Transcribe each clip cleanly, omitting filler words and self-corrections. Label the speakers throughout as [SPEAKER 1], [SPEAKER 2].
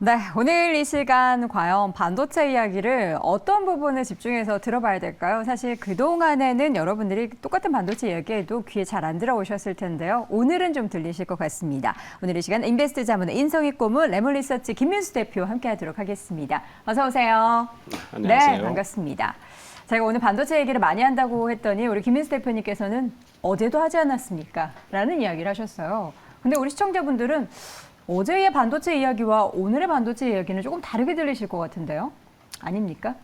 [SPEAKER 1] 네, 오늘 이 시간 과연 반도체 이야기를 어떤 부분에 집중해서 들어봐야 될까요? 사실 그동안에는 여러분들이 똑같은 반도체 이야기에도 귀에 잘 안 들어오셨을 텐데요. 오늘은 좀 들리실 것 같습니다. 오늘 이 시간 인베스트 자문의 인성익 고문, 레몬리서치 김민수 대표와 함께하도록 하겠습니다. 어서 오세요.
[SPEAKER 2] 안녕하세요.
[SPEAKER 1] 네, 반갑습니다. 제가 오늘 반도체 얘기를 많이 한다고 했더니 우리 김민수 대표님께서는 어제도 하지 않았습니까? 라는 이야기를 하셨어요. 근데 우리 시청자분들은 어제의 반도체 이야기와 오늘의 반도체 이야기는 조금 다르게 들리실 것 같은데요? 아닙니까?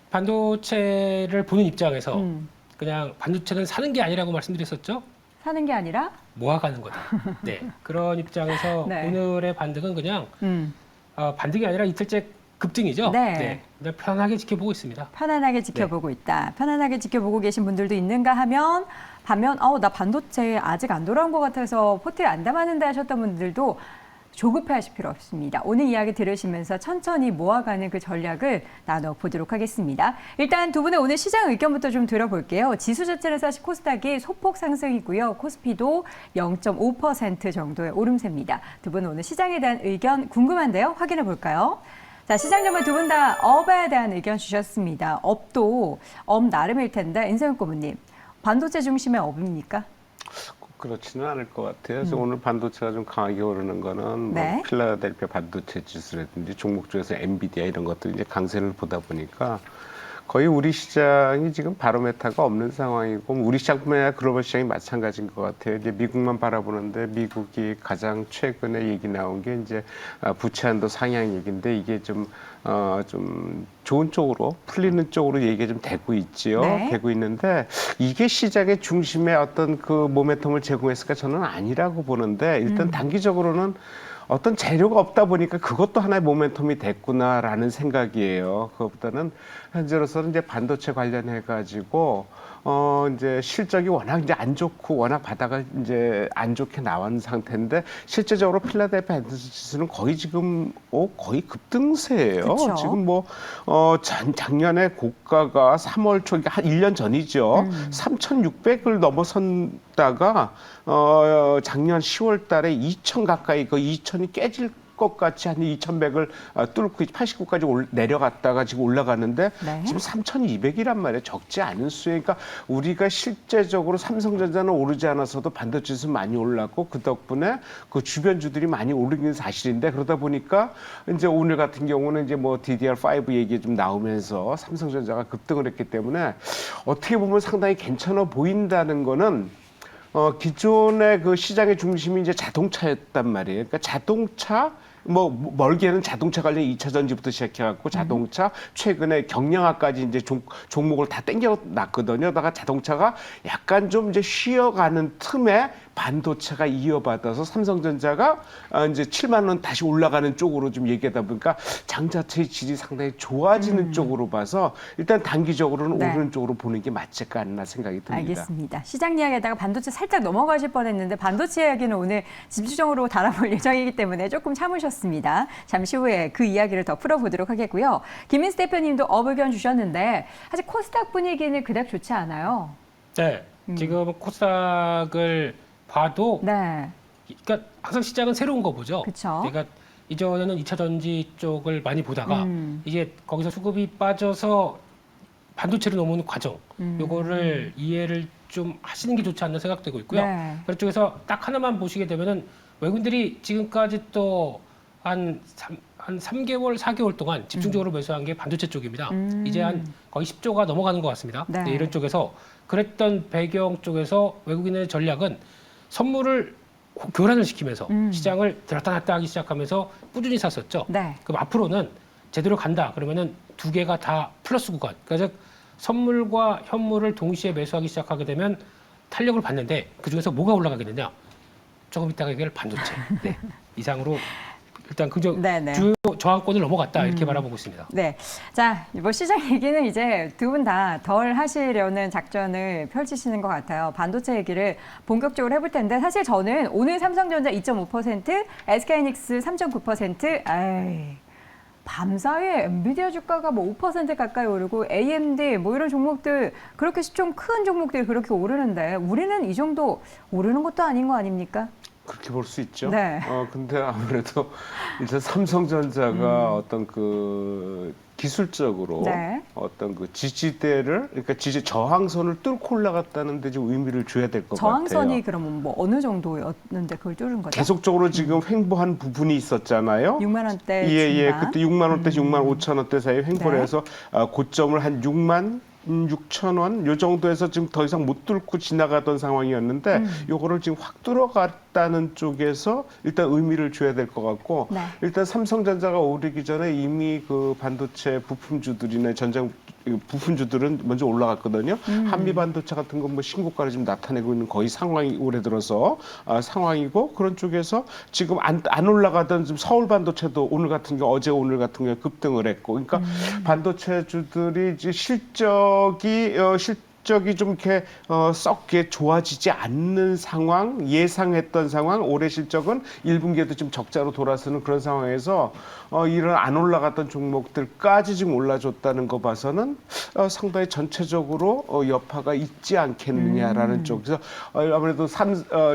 [SPEAKER 3] 반도체를 보는 입장에서 그냥 반도체는 사는 게 아니라고 말씀드렸었죠?
[SPEAKER 1] 사는 게 아니라?
[SPEAKER 3] 모아가는 거다. 네. 그런 입장에서
[SPEAKER 1] 네.
[SPEAKER 3] 오늘의 반등은 그냥 반등이 아니라 이틀째 급등이죠.
[SPEAKER 1] 네.
[SPEAKER 3] 그냥 편하게 지켜보고 있습니다.
[SPEAKER 1] 편안하게 지켜보고 있다. 편안하게 지켜보고 계신 분들도 있는가 하면 반면 나 반도체 아직 안 돌아온 것 같아서 포트에 안 담았는데 하셨던 분들도 조급해하실 필요 없습니다. 오늘 이야기 들으시면서 천천히 모아가는 그 전략을 나눠보도록 하겠습니다. 일단 두 분의 오늘 시장 의견부터 좀 들어볼게요. 지수 자체는 사실 코스닥이 소폭 상승이고요. 코스피도 0.5% 정도의 오름세입니다. 두 분 오늘 시장에 대한 의견 궁금한데요. 확인해 볼까요? 자, 시장 전문 두 분 다 업에 대한 의견 주셨습니다. 업도 업 나름일 텐데 인세훈 고문님, 반도체 중심의 업입니까?
[SPEAKER 2] 그렇지는 않을 것 같아요. 그래서 오늘 반도체가 좀 강하게 오르는 거는
[SPEAKER 1] 네.
[SPEAKER 2] 뭐 필라델피아 반도체 지수라든지 종목 중에서 엔비디아 이런 것들이 이제 강세를 보다 보니까 거의 우리 시장이 지금 바로메타가 없는 상황이고 우리 시장뿐만 아니라 글로벌 시장이 마찬가지인 것 같아요. 이제 미국만 바라보는데 미국이 가장 최근에 얘기 나온 게 이제 부채 한도 상향 얘기인데 이게 좀 좋은 쪽으로 풀리는 쪽으로 얘기가 좀 되고 있지요.
[SPEAKER 1] 네.
[SPEAKER 2] 되고 있는데 이게 시장의 중심에 어떤 그 모멘텀을 제공했을까 저는 아니라고 보는데 일단 단기적으로는 어떤 재료가 없다 보니까 그것도 하나의 모멘텀이 됐구나라는 생각이에요. 그것보다는 현재로서는 이제 반도체 관련해 가지고 이제 실적이 워낙 이제 안 좋고 워낙 바닥을 이제 안 좋게 나온 상태인데 실제적으로 필라델피아 반도체 지수는 거의 지금 거의 급등세예요.
[SPEAKER 1] 그쵸.
[SPEAKER 2] 지금 뭐 작년에 고가가 3월 초 그러니까 한 1년 전이죠. 3,600을 넘어선다가 작년 10월 달에 2,000 가까이 그 2,000이 깨질 것 같이 한 2,100을 뚫고 89까지 내려갔다가 지금 올라가는데
[SPEAKER 1] 네.
[SPEAKER 2] 지금 3,200이란 말이에요. 적지 않은 수에. 그러니까 우리가 실제적으로 삼성전자는 오르지 않아서도 반도체 지수 많이 올랐고 그 덕분에 그 주변주들이 많이 오르는 게 사실인데 그러다 보니까 이제 오늘 같은 경우는 이제 뭐 DDR5 얘기 좀 나오면서 삼성전자가 급등을 했기 때문에 어떻게 보면 상당히 괜찮아 보인다는 거는 기존의 그 시장의 중심이 이제 자동차였단 말이에요. 그러니까 자동차, 뭐 멀게는 자동차 관련 2차 전지부터 시작해갖고 자동차, 최근에 경량화까지 이제 종목을 다 땡겨놨거든요. 그러다가 자동차가 약간 좀 이제 쉬어가는 틈에 반도체가 이어받아서 삼성전자가 이제 7만 원 다시 올라가는 쪽으로 좀 얘기하다 보니까 장 자체의 질이 상당히 좋아지는 쪽으로 봐서 일단 단기적으로는
[SPEAKER 1] 네.
[SPEAKER 2] 오르는 쪽으로 보는 게 맞지 않나 생각이 듭니다.
[SPEAKER 1] 알겠습니다. 시장 이야기에다가 반도체 살짝 넘어가실 뻔했는데 반도체 이야기는 오늘 집중적으로 다뤄볼 예정이기 때문에 조금 참으셨습니다. 잠시 후에 그 이야기를 더 풀어보도록 하겠고요. 김민수 대표님도 업 의견 주셨는데 사실 코스닥 분위기는 그닥 좋지 않아요.
[SPEAKER 3] 네. 지금 코스닥을 봐도
[SPEAKER 1] 네,
[SPEAKER 3] 그러니까 항상 시장은 새로운 거 보죠.
[SPEAKER 1] 그쵸.
[SPEAKER 3] 그러니까 이전에는 2차 전지 쪽을 많이 보다가 이게 거기서 수급이 빠져서 반도체로 넘어오는 과정, 요거를 이해를 좀 하시는 게 좋지 않나 생각되고 있고요.
[SPEAKER 1] 네.
[SPEAKER 3] 그쪽에서 딱 하나만 보시게 되면은 외국인들이 지금까지 또 한 3개월, 4개월 동안 집중적으로 매수한 게 반도체 쪽입니다. 이제 한 거의 10조가 넘어가는 것 같습니다.
[SPEAKER 1] 네.
[SPEAKER 3] 네, 이런 쪽에서 그랬던 배경 쪽에서 외국인의 전략은 선물을 교란을 시키면서 시장을 들었다 놨다 하기 시작하면서 꾸준히 샀었죠.
[SPEAKER 1] 네.
[SPEAKER 3] 그럼 앞으로는 제대로 간다. 그러면은 두 개가 다 플러스 구간. 그래서 선물과 현물을 동시에 매수하기 시작하게 되면 탄력을 받는데 그 중에서 뭐가 올라가겠느냐? 조금 이따가 얘기할 반도체. 네. 이상으로 일단
[SPEAKER 1] 네네.
[SPEAKER 3] 주요 저항권을 넘어갔다 이렇게 바라보고 있습니다.
[SPEAKER 1] 네. 자, 뭐 시장 얘기는 이제 두 분 다 덜 하시려는 작전을 펼치시는 것 같아요. 반도체 얘기를 본격적으로 해볼 텐데 사실 저는 오늘 삼성전자 2.5%, SK하이닉스 3.9%, 밤사이에 엔비디아 주가가 뭐 5% 가까이 오르고 AMD 뭐 이런 종목들 그렇게 좀 큰 종목들이 그렇게 오르는데 우리는 이 정도 오르는 것도 아닌 거 아닙니까?
[SPEAKER 2] 그렇게 볼 수 있죠.
[SPEAKER 1] 네.
[SPEAKER 2] 근데 아무래도 일단 삼성전자가 어떤 그 기술적으로
[SPEAKER 1] 네.
[SPEAKER 2] 어떤 그 지지대를 그러니까 지지 저항선을 뚫고 올라갔다는 데 좀 의미를 줘야 될 것 같아요.
[SPEAKER 1] 저항선이 그러면 뭐 어느 정도였는데 그걸 뚫은 거죠?
[SPEAKER 2] 계속적으로 지금 횡보한 부분이 있었잖아요.
[SPEAKER 1] 6만 원대
[SPEAKER 2] 예,
[SPEAKER 1] 중반.
[SPEAKER 2] 그때 6만 원대, 6만 5천 원대 사이에 횡보를
[SPEAKER 1] 네.
[SPEAKER 2] 해서 고점을 한 6만 6천 원, 요 정도에서 지금 더 이상 못 뚫고 지나가던 상황이었는데, 요거를 지금 확 뚫어갔다는 쪽에서 일단 의미를 줘야 될 것 같고,
[SPEAKER 1] 네.
[SPEAKER 2] 일단 삼성전자가 오르기 전에 이미 그 반도체 부품주들이나 전장 부품주들은 먼저 올라갔거든요. 한미 반도체 같은 건 뭐 신고가를 지금 나타내고 있는 거의 상황이 올해 들어서 상황이고, 그런 쪽에서 지금 안 올라가던 지금 서울 반도체도 오늘 같은 경우 어제 오늘 같은 경우에 급등을 했고, 그러니까 반도체주들이 이제 실적이 좀 이렇게 썩게 좋아지지 않는 상황, 예상했던 상황, 올해 실적은 1분기에도 좀 적자로 돌아서는 그런 상황에서 이런 안 올라갔던 종목들까지 지금 올라줬다는 거 봐서는 상당히 전체적으로 여파가 있지 않겠느냐라는 쪽에서 아무래도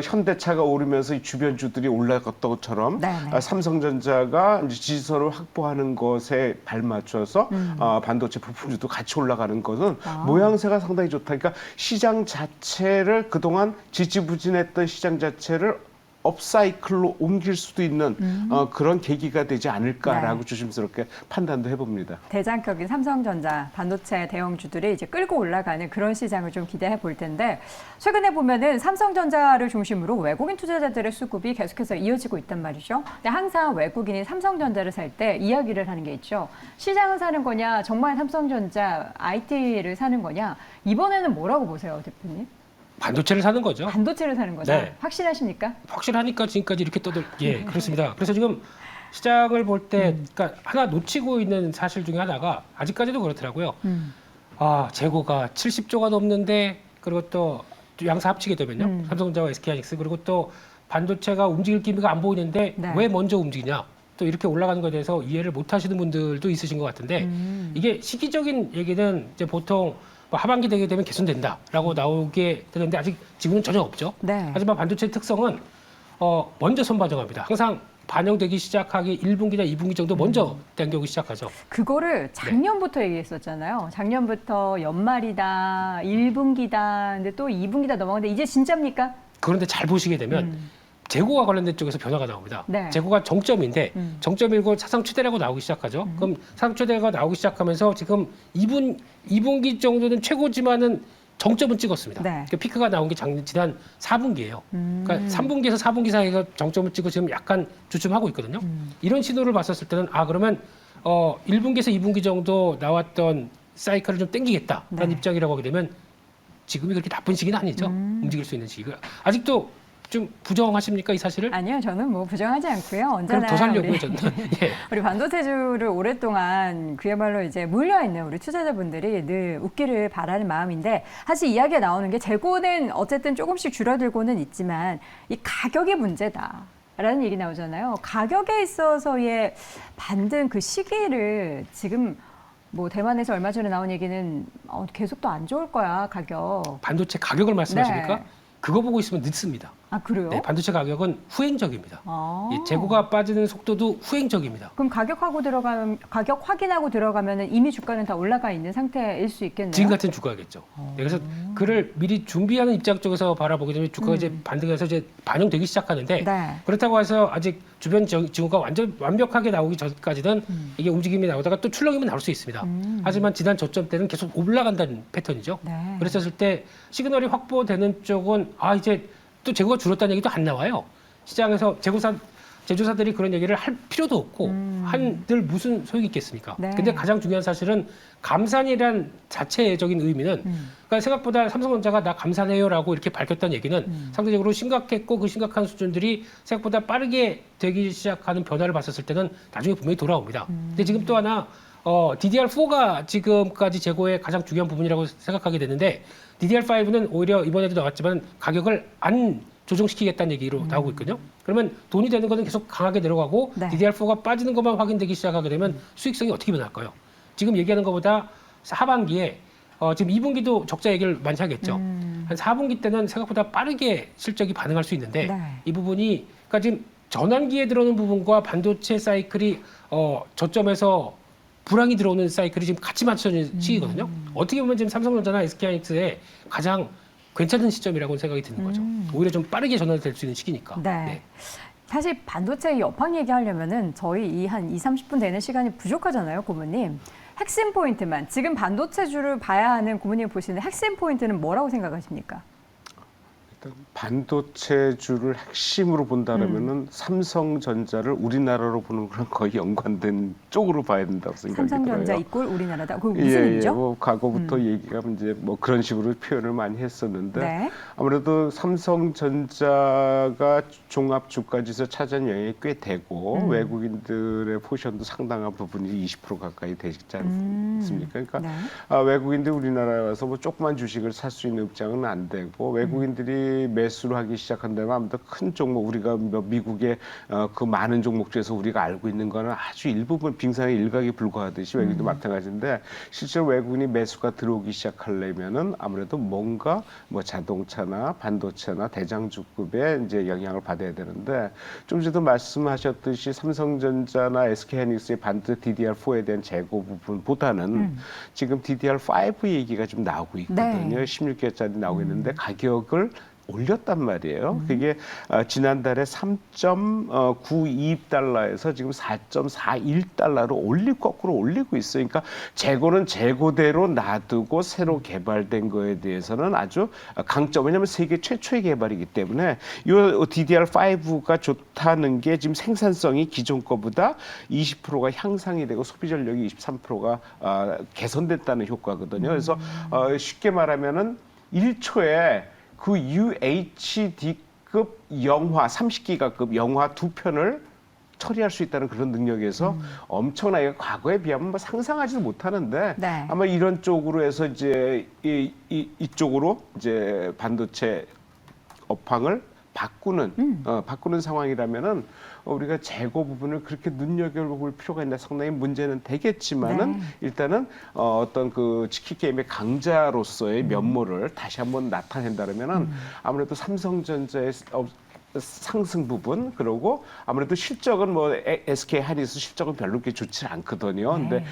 [SPEAKER 2] 현대차가 오르면서 이 주변주들이 올라갔던 것처럼
[SPEAKER 1] 네네.
[SPEAKER 2] 삼성전자가 이제 지지선을 확보하는 것에 발맞춰서 반도체 부품주도 같이 올라가는 것은 모양새가 상당히 좋다. 그러니까 시장 자체를 그동안 지지부진했던 시장 자체를 업사이클로 옮길 수도 있는 그런 계기가 되지 않을까라고
[SPEAKER 1] 네.
[SPEAKER 2] 조심스럽게 판단도 해봅니다.
[SPEAKER 1] 대장격인 삼성전자 반도체 대형주들이 이제 끌고 올라가는 그런 시장을 좀 기대해 볼 텐데, 최근에 보면은 삼성전자를 중심으로 외국인 투자자들의 수급이 계속해서 이어지고 있단 말이죠. 근데 항상 외국인이 삼성전자를 살 때 이야기를 하는 게 있죠. 시장을 사는 거냐, 정말 삼성전자 IT를 사는 거냐. 이번에는 뭐라고 보세요, 대표님?
[SPEAKER 3] 반도체를 사는 거죠.
[SPEAKER 1] 반도체를 사는 거죠.
[SPEAKER 3] 네.
[SPEAKER 1] 확실하십니까?
[SPEAKER 3] 확실하니까 지금까지 이렇게 예, 그렇습니다. 그래서 지금 시장을 볼 때, 그러니까 하나 놓치고 있는 사실 중에 하나가 아직까지도 그렇더라고요. 재고가 70조가 넘는데, 그리고 또 양사 합치게 되면요. 삼성전자와 SK하이닉스, 그리고 또 반도체가 움직일 기미가 안 보이는데
[SPEAKER 1] 네.
[SPEAKER 3] 왜 먼저 움직이냐? 또 이렇게 올라가는 것에 대해서 이해를 못 하시는 분들도 있으신 것 같은데, 이게 시기적인 얘기는 이제 보통 뭐 하반기 되게 되면 개선된다라고 나오게 되는데 아직 지금은 전혀 없죠.
[SPEAKER 1] 네.
[SPEAKER 3] 하지만 반도체 특성은 먼저 선반영합니다. 항상 반영되기 시작하기 1분기나 2분기 정도 먼저 당겨오기 시작하죠.
[SPEAKER 1] 그거를 작년부터 얘기했었잖아요. 작년부터 연말이다, 1분기다, 근데 또 2분기다 넘어가는데 이제 진짜입니까?
[SPEAKER 3] 그런데 잘 보시게 되면 재고와 관련된 쪽에서 변화가 나옵니다.
[SPEAKER 1] 네.
[SPEAKER 3] 재고가 정점인데 정점이고 사상 최대라고 나오기 시작하죠. 그럼 사상 최대가 나오기 시작하면서 지금 2분기 정도는 최고지만은 정점은 찍었습니다.
[SPEAKER 1] 네.
[SPEAKER 3] 그러니까 피크가 나온 게 지난 4분기예요. 그러니까 3분기에서 4분기 사이가 정점을 찍고 지금 약간 주춤하고 있거든요. 이런 신호를 봤었을 때는 그러면 1분기에서 2분기 정도 나왔던 사이클을 좀 땡기겠다라는
[SPEAKER 1] 네.
[SPEAKER 3] 입장이라고 하게 되면 지금이 그렇게 나쁜 시기는 아니죠. 움직일 수 있는 시기가. 아직도 좀 부정하십니까, 이 사실을?
[SPEAKER 1] 아니요, 저는 뭐 부정하지 않고요.
[SPEAKER 3] 그럼
[SPEAKER 1] 언제나
[SPEAKER 3] 더 살려고요, 저는. 예.
[SPEAKER 1] 우리 반도체주를 오랫동안 그야말로 이제 물려있는 우리 투자자분들이 늘 웃기를 바라는 마음인데, 사실 이야기가 나오는 게 재고는 어쨌든 조금씩 줄어들고는 있지만 이 가격이 문제다라는 얘기 나오잖아요. 가격에 있어서의 반등 그 시기를 지금 뭐 대만에서 얼마 전에 나온 얘기는 계속 또 안 좋을 거야, 가격.
[SPEAKER 3] 반도체 가격을 말씀하십니까?
[SPEAKER 1] 네.
[SPEAKER 3] 그거 보고 있으면 늦습니다.
[SPEAKER 1] 아, 그래요?
[SPEAKER 3] 네, 반도체 가격은 후행적입니다.
[SPEAKER 1] 아.
[SPEAKER 3] 예, 재고가 빠지는 속도도 후행적입니다.
[SPEAKER 1] 그럼 가격 확인하고 들어가면 이미 주가는 다 올라가 있는 상태일 수 있겠네요.
[SPEAKER 3] 지금 같은 주가겠죠. 네, 그래서 그를 미리 준비하는 입장 쪽에서 바라보게 되면 주가가 이제 반등해서 이제 반영되기 시작하는데,
[SPEAKER 1] 네.
[SPEAKER 3] 그렇다고 해서 아직 주변 징후가 완벽하게 나오기 전까지는 이게 움직임이 나오다가 또 출렁임은 나올 수 있습니다. 하지만 지난 저점 때는 계속 올라간다는 패턴이죠.
[SPEAKER 1] 네.
[SPEAKER 3] 그랬었을 때 시그널이 확보되는 쪽은 이제 또 재고가 줄었다는 얘기도 안 나와요. 시장에서 제조사들이 그런 얘기를 할 필요도 없고 한들 무슨 소용이 있겠습니까?
[SPEAKER 1] 네.
[SPEAKER 3] 근데 가장 중요한 사실은 감산이란 자체적인 의미는 그러니까 생각보다 삼성전자가 나 감산해요라고 이렇게 밝혔다는 얘기는 상대적으로 심각했고 그 심각한 수준들이 생각보다 빠르게 되기 시작하는 변화를 봤었을 때는 나중에 분명히 돌아옵니다. 근데 지금 또 하나 DDR4가 지금까지 재고의 가장 중요한 부분이라고 생각하게 되는데, DDR5는 오히려 이번에도 나왔지만 가격을 안 조정시키겠다는 얘기로 나오고 있거든요. 그러면 돈이 되는 거는 계속 강하게 내려가고
[SPEAKER 1] 네.
[SPEAKER 3] DDR4가 빠지는 것만 확인되기 시작하게 되면 수익성이 어떻게 변할까요? 지금 얘기하는 것보다 하반기에 지금 2분기도 적자 얘기를 많이 하겠죠. 한 4분기 때는 생각보다 빠르게 실적이 반응할 수 있는데
[SPEAKER 1] 네.
[SPEAKER 3] 이 부분이 그러니까 지금 전환기에 들어오는 부분과 반도체 사이클이 저점에서 불황이 들어오는 사이클이 지금 같이 맞춰진 시기거든요. 어떻게 보면 지금 삼성전자나 SK하이닉스의 가장 괜찮은 시점이라고 생각이 드는 거죠. 오히려 좀 빠르게 전환될 수 있는 시기니까.
[SPEAKER 1] 네. 사실 반도체 여팡 얘기하려면은 저희 이 한 2, 30분 되는 시간이 부족하잖아요, 고모님. 핵심 포인트만 지금 반도체주를 봐야 하는 고모님 보시는 핵심 포인트는 뭐라고 생각하십니까?
[SPEAKER 2] 반도체주를 핵심으로 본다면은 삼성전자를 우리나라로 보는 거랑 거의 연관된 쪽으로 봐야 된다고 생각이 들어요.
[SPEAKER 1] 삼성전자 이꼴 우리나라다. 그게 무슨 의미죠?
[SPEAKER 2] 뭐 과거부터 얘기가 이제 뭐 그런 식으로 표현을 많이 했었는데
[SPEAKER 1] 네.
[SPEAKER 2] 아무래도 삼성전자가 종합 주가지수 차지한 영향이 꽤 되고 외국인들의 포션도 상당한 부분이 20% 가까이 되지 않습니까? 그러니까
[SPEAKER 1] 네.
[SPEAKER 2] 외국인들 우리나라에 와서 뭐 조그만 주식을 살 수 있는 입장은 안 되고 외국인들이 매수를 하기 시작한다면 아무래도 큰 종목 우리가 미국의 그 많은 종목 중에서 우리가 알고 있는 거는 아주 일부분 빙산의 일각에 불과하듯이 외국인도 마찬가지인데 실제로 외국인이 매수가 들어오기 시작하려면은 아무래도 뭔가 뭐 자동차나 반도체나 대장주급의 이제 영향을 받아야 되는데 좀 전에도 말씀하셨듯이 삼성전자나 SK하이닉스의 반도체 DDR4에 대한 재고 부분보다는 지금 DDR5 얘기가 좀 나오고 있거든요.
[SPEAKER 1] 네.
[SPEAKER 2] 16개짜리 나오고 있는데 가격을 올렸단 말이에요. 그게 지난달에 3.92달러에서 지금 4.41달러로 거꾸로 올리고 있어요. 그러니까 재고는 재고대로 놔두고 새로 개발된 거에 대해서는 아주 강점. 왜냐하면 세계 최초의 개발이기 때문에 이 DDR5가 좋다는 게 지금 생산성이 기존 거보다 20%가 향상이 되고 소비 전력이 23%가 개선됐다는 효과거든요. 그래서 쉽게 말하면은 1초에 그 UHD급 영화 30기가급 영화 2편을 처리할 수 있다는 그런 능력에서 엄청나게 과거에 비하면 뭐 상상하지도 못하는데
[SPEAKER 1] 네.
[SPEAKER 2] 아마 이런 쪽으로 해서 이제 이쪽으로 이제 반도체 업황을 바꾸는 상황이라면은 우리가 재고 부분을 그렇게 눈여겨볼 필요가 있나 상당히 문제는 되겠지만은
[SPEAKER 1] 네.
[SPEAKER 2] 일단은 어떤 그 치킨 게임의 강자로서의 면모를 다시 한번 나타낸다면은 아무래도 삼성전자의 상승 부분 그리고 아무래도 실적은 뭐 SK 하이닉스 실적은 별로 그렇게 좋지 않거든요. 근데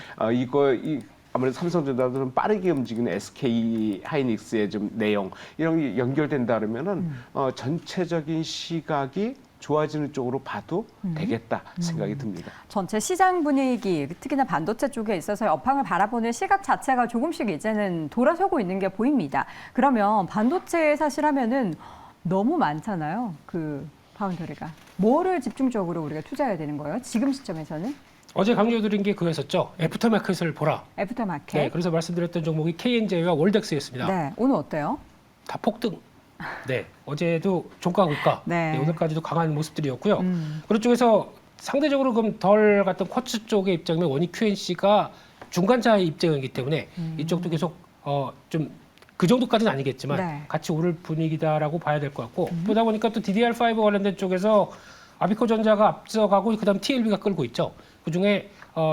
[SPEAKER 2] 아무래도 삼성전자도 좀 빠르게 움직이는 SK 하이닉스의 좀 내용 이런 게 연결된다 그러면은 전체적인 시각이 좋아지는 쪽으로 봐도 되겠다 생각이 듭니다.
[SPEAKER 1] 전체 시장 분위기, 특히나 반도체 쪽에 있어서 업황을 바라보는 시각 자체가 조금씩 이제는 돌아서고 있는 게 보입니다. 그러면 반도체 사실 하면은 너무 많잖아요. 그 파운드리가. 뭐를 집중적으로 우리가 투자해야 되는 거예요? 지금 시점에서는?
[SPEAKER 3] 어제 강조드린 게 그거였었죠. 애프터마켓을 보라.
[SPEAKER 1] 애프터마켓.
[SPEAKER 3] 네, 그래서 말씀드렸던 종목이 KNJ와 월덱스였습니다.
[SPEAKER 1] 네, 오늘 어때요?
[SPEAKER 3] 다 폭등. 네, 어제도 종가 고가.
[SPEAKER 1] 네.
[SPEAKER 3] 네, 오늘까지도 강한 모습들이었고요. 그런 쪽에서 상대적으로 그럼 덜 같은 쿼츠 쪽의 입장이면 원익 QNC가 중간자의 입장이기 때문에 이쪽도 계속 좀 그 정도까지는 아니겠지만
[SPEAKER 1] 네.
[SPEAKER 3] 같이 오를 분위기다라고 봐야 될 것 같고 보다 보니까 또 DDR5 관련된 쪽에서 아비코전자가 앞서가고 그다음 TLB가 끌고 있죠. 그중에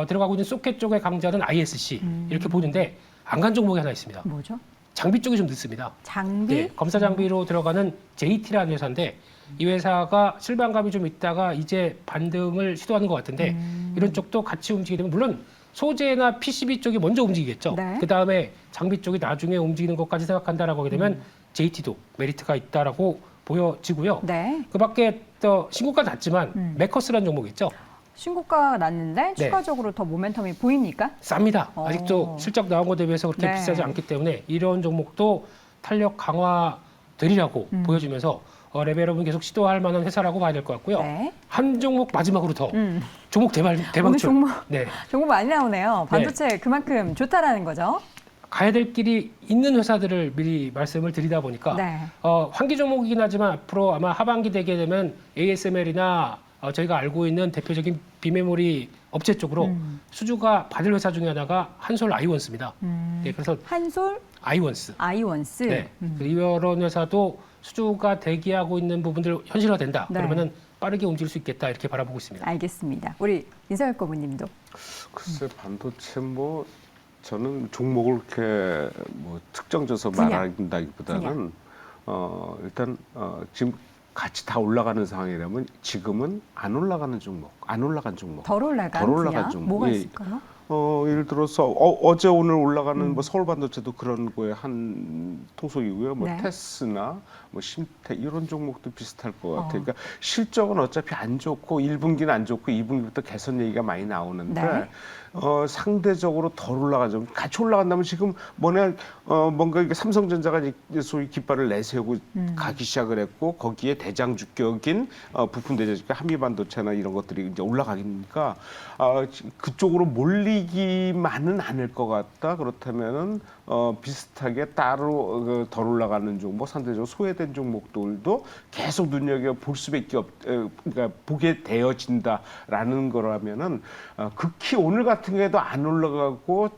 [SPEAKER 3] 들어가고 있는 소켓 쪽의 강자는 ISC 이렇게 보는데 안 간 종목이 하나 있습니다.
[SPEAKER 1] 뭐죠?
[SPEAKER 3] 장비 쪽이 좀 늦습니다.
[SPEAKER 1] 장비?
[SPEAKER 3] 네, 검사 장비로 들어가는 JT라는 회사인데 이 회사가 실망감이 좀 있다가 이제 반등을 시도하는 것 같은데 이런 쪽도 같이 움직이게 되면 물론 소재나 PCB 쪽이 먼저 움직이겠죠.
[SPEAKER 1] 네.
[SPEAKER 3] 그 다음에 장비 쪽이 나중에 움직이는 것까지 생각한다라고 하게 되면 JT도 메리트가 있다라고 보여지고요.
[SPEAKER 1] 네.
[SPEAKER 3] 그 밖에 또 신고가 났지만 메커스라는 종목이 있죠.
[SPEAKER 1] 신고가가 났는데
[SPEAKER 3] 네.
[SPEAKER 1] 추가적으로 더 모멘텀이 보입니까?
[SPEAKER 3] 쌉니다.
[SPEAKER 1] 어.
[SPEAKER 3] 아직도 실적 나온 거 대비해서 그렇게
[SPEAKER 1] 네.
[SPEAKER 3] 비싸지 않기 때문에 이런 종목도 탄력 강화 되리라고 보여주면서 레벨업은 계속 시도할 만한 회사라고 봐야 될 것 같고요.
[SPEAKER 1] 네.
[SPEAKER 3] 한 종목 마지막으로 더 종목
[SPEAKER 1] 오늘
[SPEAKER 3] 대방출.
[SPEAKER 1] 종목,
[SPEAKER 3] 네.
[SPEAKER 1] 종목 많이 나오네요. 반도체 그만큼 좋다라는 거죠.
[SPEAKER 3] 가야 될 길이 있는 회사들을 미리 말씀을 드리다 보니까
[SPEAKER 1] 네.
[SPEAKER 3] 환기 종목이긴 하지만 앞으로 아마 하반기 되게 되면 ASML이나 저희가 알고 있는 대표적인 비메모리 업체 쪽으로 수주가 받을 회사 중에 하나가 한솔 아이원스입니다. 네, 그래서
[SPEAKER 1] 한솔
[SPEAKER 3] 아이원스.
[SPEAKER 1] 아이원스.
[SPEAKER 3] 네, 이런 회사도 수주가 대기하고 있는 부분들 현실화된다.
[SPEAKER 1] 네.
[SPEAKER 3] 그러면은 빠르게 움직일 수 있겠다 이렇게 바라보고 있습니다.
[SPEAKER 1] 알겠습니다. 우리 이서혁 고문님도.
[SPEAKER 2] 글쎄 반도체 뭐 저는 종목을 그렇게 뭐 특정져서
[SPEAKER 1] 분야.
[SPEAKER 2] 말한다기보다는 일단 지금 같이 다 올라가는 상황이라면 지금은 안 올라가는 종목, 안 올라간 종목.
[SPEAKER 1] 덜 올라간
[SPEAKER 2] 덜
[SPEAKER 1] 분야?
[SPEAKER 2] 올라간 종목.
[SPEAKER 1] 뭐가
[SPEAKER 2] 예.
[SPEAKER 1] 있을까요?
[SPEAKER 2] 예를 들어서 어제 오늘 올라가는 뭐 서울 반도체도 그런 거에 한 통속이고요. 뭐
[SPEAKER 1] 네.
[SPEAKER 2] 테스나 뭐 심태 이런 종목도 비슷할 것 같아요. 그러니까 실적은 어차피 안 좋고 1분기는 안 좋고 2분기부터 개선 얘기가 많이 나오는데
[SPEAKER 1] 네.
[SPEAKER 2] 상대적으로 덜 올라가죠. 같이 올라간다면 지금 뭔가 이게 삼성전자가 이제 소위 깃발을 내세우고 가기 시작을 했고 거기에 대장주격인 부품 대장주격 한미반도체나 이런 것들이 이제 올라가니까 그쪽으로 몰리기만은 않을 것 같다. 그렇다면은 비슷하게 따로 덜 올라가는 종목, 상대적으로 소외된 종목들도 계속 눈여겨 볼 수밖에 그러니까 보게 되어진다라는 거라면은 극히 오늘 같은 경우에도 안 올라가고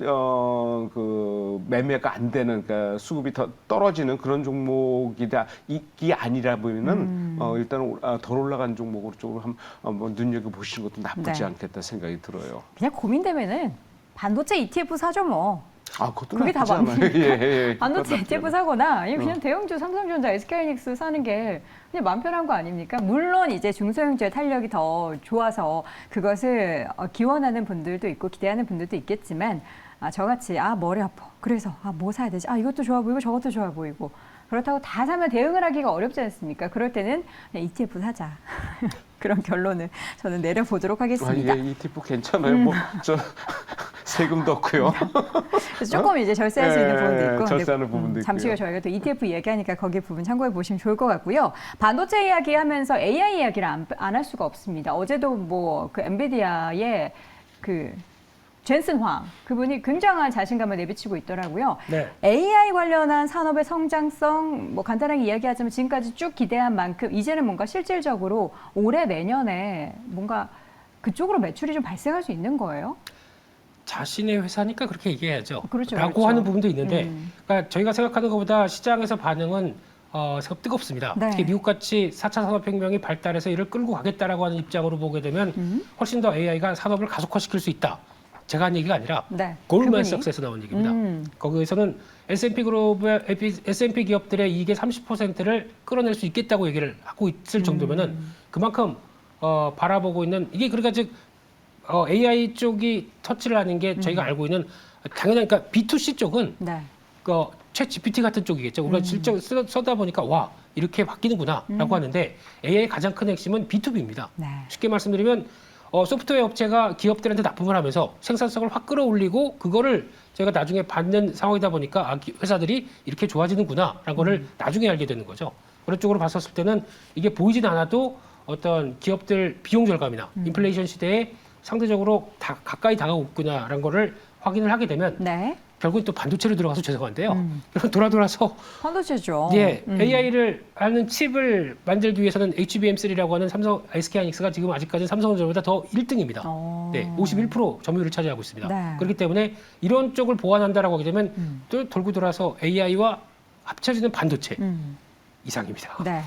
[SPEAKER 2] 그 매매가 안 되는 그러니까 수급이 더 떨어지는 그런 종목이다 이게 아니라 보면은 일단 덜 올라간 종목으로 조금 한번 눈여겨 보시는 것도 나쁘지
[SPEAKER 1] 네.
[SPEAKER 2] 않겠다 생각이 들어요.
[SPEAKER 1] 그냥 고민되면은 반도체 ETF 사죠 뭐.
[SPEAKER 2] 그것도
[SPEAKER 1] 그게 다
[SPEAKER 2] 나쁘지 않아요.
[SPEAKER 1] 맞는
[SPEAKER 2] 예,
[SPEAKER 1] 반도체
[SPEAKER 2] 그것도
[SPEAKER 1] ETF 사거나 아니면 그냥 대형주 삼성전자, SK하이닉스 사는 게 그냥 마음 편한 거 아닙니까? 물론 이제 중소형주의 탄력이 더 좋아서 그것을 기원하는 분들도 있고 기대하는 분들도 있겠지만 저같이 머리 아파. 그래서 뭐 사야 되지? 이것도 좋아 보이고 저것도 좋아 보이고 그렇다고 다 사면 대응을 하기가 어렵지 않습니까? 그럴 때는 그냥 ETF 사자. 그런 결론을 저는 내려보도록 하겠습니다.
[SPEAKER 2] 예, ETF 괜찮아요. 뭐 저 세금도 없고요.
[SPEAKER 1] 그래서 조금 이제 절세할 수 있는 부분도 있고
[SPEAKER 2] 절세하는
[SPEAKER 1] 근데,
[SPEAKER 2] 부분도 있고요.
[SPEAKER 1] 잠시 후에 저희가 또 ETF 얘기하니까 거기 부분 참고해 보시면 좋을 것 같고요. 반도체 이야기하면서 AI 이야기를 안 할 수가 없습니다. 어제도 뭐 그 엔비디아의 그 젠슨 황 그분이 굉장한 자신감을 내비치고 있더라고요.
[SPEAKER 3] 네.
[SPEAKER 1] AI 관련한 산업의 성장성 뭐 간단하게 이야기하자면 지금까지 쭉 기대한 만큼 이제는 뭔가 실질적으로 올해 내년에 뭔가 그쪽으로 매출이 좀 발생할 수 있는 거예요?
[SPEAKER 3] 자신의 회사니까 그렇게 얘기해야죠.
[SPEAKER 1] 그렇죠,
[SPEAKER 3] 라고
[SPEAKER 1] 그렇죠.
[SPEAKER 3] 하는 부분도 있는데, 그러니까 저희가 생각하는 것보다 시장에서 반응은 생각 뜨겁습니다.
[SPEAKER 1] 네.
[SPEAKER 3] 특히 미국같이 4차 산업혁명이 발달해서 이를 끌고 가겠다라고 하는 입장으로 보게 되면 훨씬 더 AI가 산업을 가속화시킬 수 있다. 제가 한 얘기가 아니라
[SPEAKER 1] 네.
[SPEAKER 3] 골드만삭스에서 나온 얘기입니다. 거기에서는 S&P 그룹의 S&P 기업들의 이익의 30%를 끌어낼 수 있겠다고 얘기를 하고 있을 정도면은 그만큼 바라보고 있는 이게 그러니까 즉 AI 쪽이 터치를 하는 게 저희가 알고 있는 당연한 그러니까 B2C 쪽은
[SPEAKER 1] 네.
[SPEAKER 3] 챗 GPT 같은 쪽이겠죠. 우리가 실제 쓰다 보니까 와 이렇게 바뀌는구나라고 하는데 AI의 가장 큰 핵심은 B2B입니다.
[SPEAKER 1] 네.
[SPEAKER 3] 쉽게 말씀드리면 소프트웨어 업체가 기업들한테 납품을 하면서 생산성을 확 끌어올리고 그거를 저희가 나중에 받는 상황이다 보니까 회사들이 이렇게 좋아지는구나라는 거를 나중에 알게 되는 거죠. 그런 쪽으로 봤었을 때는 이게 보이진 않아도 어떤 기업들 비용 절감이나 인플레이션 시대에 상대적으로 가까이 다가오고 있구나라는 거를 확인을 하게 되면
[SPEAKER 1] 네.
[SPEAKER 3] 결국은 또 반도체로 들어가서 죄송한데요. 돌아서
[SPEAKER 1] 반도체죠.
[SPEAKER 3] AI를 하는 칩을 만들기 위해서는 HBM3라고 하는 삼성 SK하이닉스가 지금 아직까지 삼성전자보다 더 1등입니다. 네, 51% 점유율을 차지하고 있습니다.
[SPEAKER 1] 네.
[SPEAKER 3] 그렇기 때문에 이런 쪽을 보완한다라고 하게 되면 또 돌고 돌아서 AI와 합쳐지는 반도체 이상입니다.
[SPEAKER 1] 네.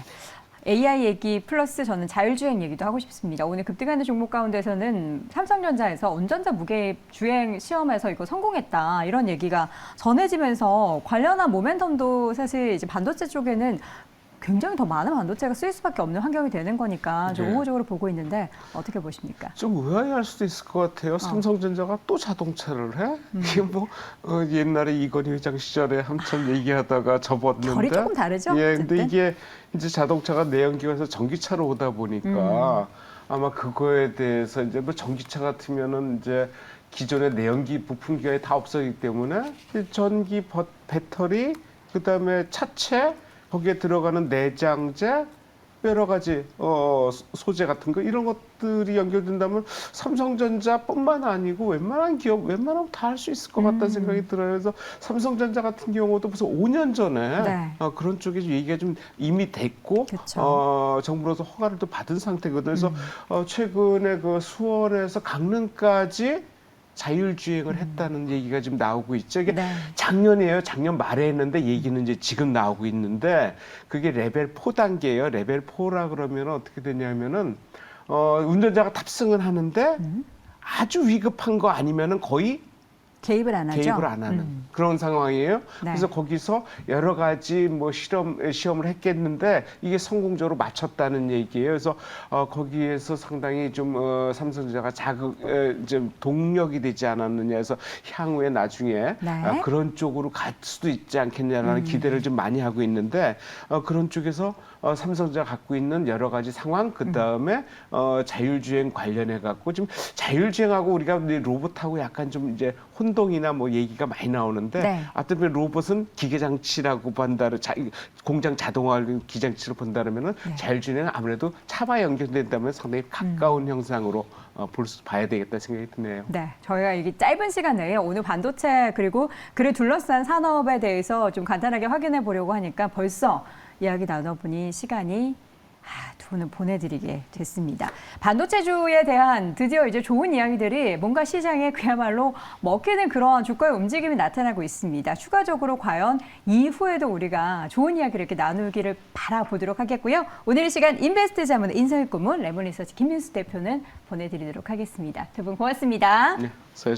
[SPEAKER 1] AI 얘기 플러스 저는 자율주행 얘기도 하고 싶습니다. 오늘 급등하는 종목 가운데서는 삼성전자에서 온전자 무게 주행 시험에서 이거 성공했다 이런 얘기가 전해지면서 관련한 모멘텀도 사실 이제 반도체 쪽에는 굉장히 더 많은 반도체가 쓰일 수밖에 없는 환경이 되는 거니까 좀
[SPEAKER 2] 네.
[SPEAKER 1] 우호적으로 보고 있는데 어떻게 보십니까?
[SPEAKER 2] 좀 의아해할 수도 있을 것 같아요. 삼성전자가 또 자동차를 해? 이게 뭐 옛날에 이건희 회장 시절에 한참 얘기하다가 접었는데.
[SPEAKER 1] 결이 조금 다르죠?
[SPEAKER 2] 예,
[SPEAKER 1] 어쨌든.
[SPEAKER 2] 근데 이게 이제 자동차가 내연기관에서 전기차로 오다 보니까 아마 그거에 대해서 이제 뭐 전기차 같으면은 이제 기존의 내연기 부품 기관이 다 없어지기 때문에 이 전기 배터리 그다음에 차체 거기에 들어가는 내장재 여러 가지 소재 같은 거 이런 것들이 연결된다면 삼성전자뿐만 아니고 웬만한 기업 웬만하면 다 할 수 있을 것 같다는 생각이 들어요. 그래서 삼성전자 같은 경우도 벌써 5년 전에
[SPEAKER 1] 네.
[SPEAKER 2] 그런 쪽에 얘기가 좀 이미 됐고
[SPEAKER 1] 그쵸.
[SPEAKER 2] 정부로서 허가를 또 받은 상태거든요. 그래서 최근에 그 수원에서 강릉까지 자율주행을 했다는 얘기가 지금 나오고 있죠. 이게
[SPEAKER 1] 네.
[SPEAKER 2] 작년이에요. 작년 말에 했는데 얘기는 이제 지금 나오고 있는데 그게 레벨 4단계예요. 레벨 4라 그러면 어떻게 되냐면은 운전자가 탑승을 하는데 아주 위급한 거 아니면은 거의
[SPEAKER 1] 개입을 안 하죠.
[SPEAKER 2] 개입을 안 하는 그런 상황이에요.
[SPEAKER 1] 네.
[SPEAKER 2] 그래서 거기서 여러 가지 뭐 시험을 했겠는데 이게 성공적으로 마쳤다는 얘기예요. 그래서 거기에서 상당히 좀 삼성전자가 좀 동력이 되지 않았느냐 해서 향후에 나중에
[SPEAKER 1] 네.
[SPEAKER 2] 그런 쪽으로 갈 수도 있지 않겠냐라는 기대를 좀 많이 하고 있는데 그런 쪽에서 삼성전자가 갖고 있는 여러 가지 상황 그다음에 자율주행 관련해 갖고 지금 자율주행하고 우리가 로봇하고 약간 좀 이제 혼동이나 뭐 얘기가 많이 나오는데
[SPEAKER 1] 네.
[SPEAKER 2] 어떤 로봇은 기계장치라고 본다를 공장 자동화를 기장치로 본다면은
[SPEAKER 1] 네.
[SPEAKER 2] 자율주행은 아무래도 차와 연결된다면 상당히 가까운 형상으로 봐야 되겠다 생각이 드네요.
[SPEAKER 1] 네, 저희가 이게 짧은 시간 내에 오늘 반도체 그리고 그를 둘러싼 산업에 대해서 좀 간단하게 확인해 보려고 하니까 벌써 이야기 나눠보니 시간이 두 분을 보내드리게 됐습니다. 반도체주에 대한 드디어 이제 좋은 이야기들이 뭔가 시장에 그야말로 먹히는 그런 주가의 움직임이 나타나고 있습니다. 추가적으로 과연 이후에도 우리가 좋은 이야기를 이렇게 나누기를 바라보도록 하겠고요. 오늘 이 시간 인베스트 자문 인서울 고문 레몬리서치 김민수 대표는 보내드리도록 하겠습니다. 두 분 고맙습니다.
[SPEAKER 2] 네, 수고하셨습니다.